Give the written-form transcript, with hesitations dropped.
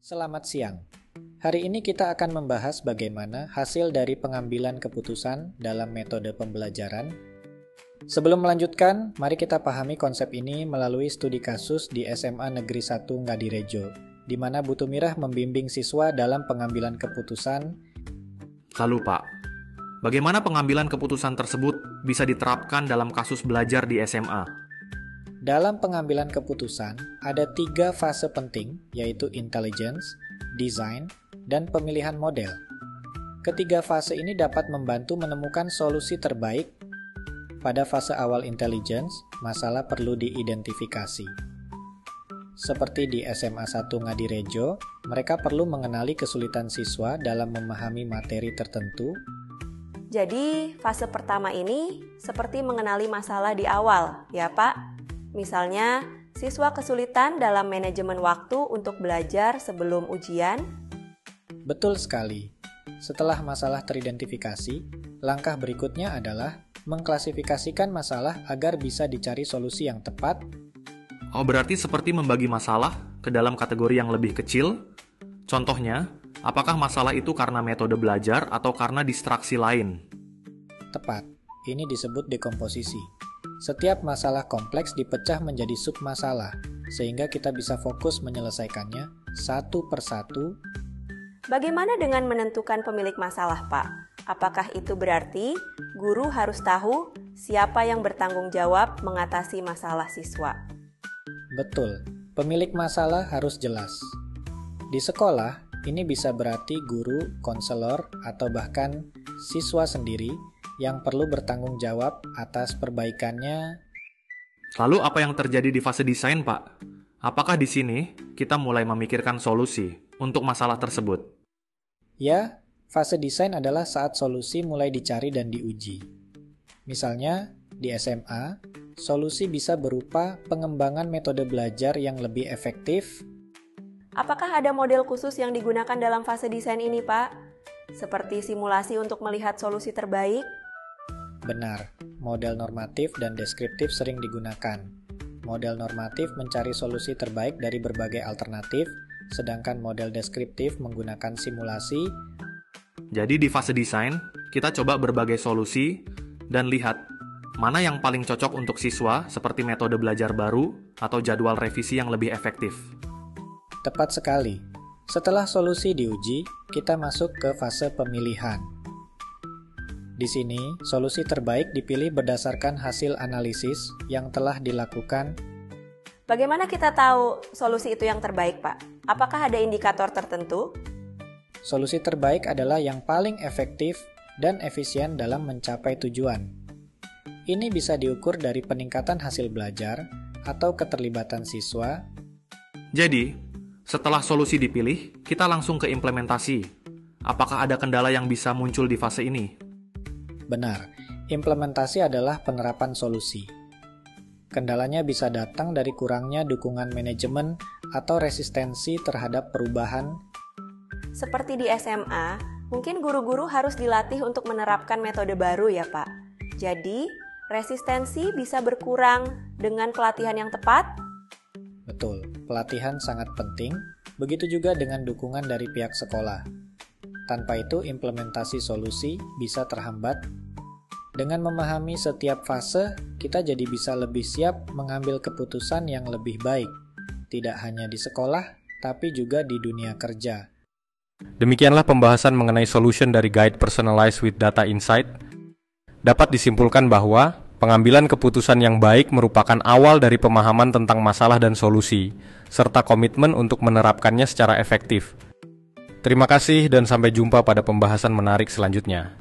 Selamat siang. Hari ini kita akan membahas bagaimana hasil dari pengambilan keputusan dalam metode pembelajaran. Sebelum melanjutkan, mari kita pahami konsep ini melalui studi kasus di SMA Negeri 1 Ngadirejo, di mana Bu Tumirah membimbing siswa dalam pengambilan keputusan. Lalu Pak, bagaimana pengambilan keputusan tersebut bisa diterapkan dalam kasus belajar di SMA? Dalam pengambilan keputusan, ada 3 fase penting, yaitu intelligence, design, dan pemilihan model. Ketiga fase ini dapat membantu menemukan solusi terbaik. Pada fase awal intelligence, masalah perlu diidentifikasi. Seperti di SMA 1 Ngadirejo, mereka perlu mengenali kesulitan siswa dalam memahami materi tertentu. Jadi, fase pertama ini seperti mengenali masalah di awal, ya Pak? Misalnya, siswa kesulitan dalam manajemen waktu untuk belajar sebelum ujian. Betul sekali. Setelah masalah teridentifikasi, langkah berikutnya adalah mengklasifikasikan masalah agar bisa dicari solusi yang tepat. Oh, berarti seperti membagi masalah ke dalam kategori yang lebih kecil? Contohnya, apakah masalah itu karena metode belajar atau karena distraksi lain? Tepat, ini disebut dekomposisi. Setiap masalah kompleks dipecah menjadi submasalah, sehingga kita bisa fokus menyelesaikannya satu persatu. Bagaimana dengan menentukan pemilik masalah, Pak? Apakah itu berarti guru harus tahu siapa yang bertanggung jawab mengatasi masalah siswa? Betul, pemilik masalah harus jelas. Di sekolah, ini bisa berarti guru, konselor, atau bahkan siswa sendiri yang perlu bertanggung jawab atas perbaikannya. Lalu apa yang terjadi di fase desain, Pak? Apakah di sini kita mulai memikirkan solusi untuk masalah tersebut? Ya, fase desain adalah saat solusi mulai dicari dan diuji. Misalnya, di SMA, solusi bisa berupa pengembangan metode belajar yang lebih efektif. Apakah ada model khusus yang digunakan dalam fase desain ini, Pak? Seperti simulasi untuk melihat solusi terbaik? Benar, model normatif dan deskriptif sering digunakan. Model normatif mencari solusi terbaik dari berbagai alternatif, sedangkan model deskriptif menggunakan simulasi. Jadi di fase desain, kita coba berbagai solusi dan lihat mana yang paling cocok untuk siswa seperti metode belajar baru atau jadwal revisi yang lebih efektif. Tepat sekali. Setelah solusi diuji, kita masuk ke fase pemilihan. Di sini, solusi terbaik dipilih berdasarkan hasil analisis yang telah dilakukan. Bagaimana kita tahu solusi itu yang terbaik, Pak? Apakah ada indikator tertentu? Solusi terbaik adalah yang paling efektif dan efisien dalam mencapai tujuan. Ini bisa diukur dari peningkatan hasil belajar atau keterlibatan siswa. Jadi, setelah solusi dipilih, kita langsung ke implementasi. Apakah ada kendala yang bisa muncul di fase ini? Benar, implementasi adalah penerapan solusi. Kendalanya bisa datang dari kurangnya dukungan manajemen atau resistensi terhadap perubahan. Seperti di SMA, mungkin guru-guru harus dilatih untuk menerapkan metode baru ya Pak. Jadi, resistensi bisa berkurang dengan pelatihan yang tepat? Betul, pelatihan sangat penting, begitu juga dengan dukungan dari pihak sekolah. Tanpa itu, implementasi solusi bisa terhambat. Dengan memahami setiap fase, kita jadi bisa lebih siap mengambil keputusan yang lebih baik, tidak hanya di sekolah, tapi juga di dunia kerja. Demikianlah pembahasan mengenai solution dari Guide Personalized with Data Insight. Dapat disimpulkan bahwa pengambilan keputusan yang baik merupakan awal dari pemahaman tentang masalah dan solusi, serta komitmen untuk menerapkannya secara efektif. Terima kasih dan sampai jumpa pada pembahasan menarik selanjutnya.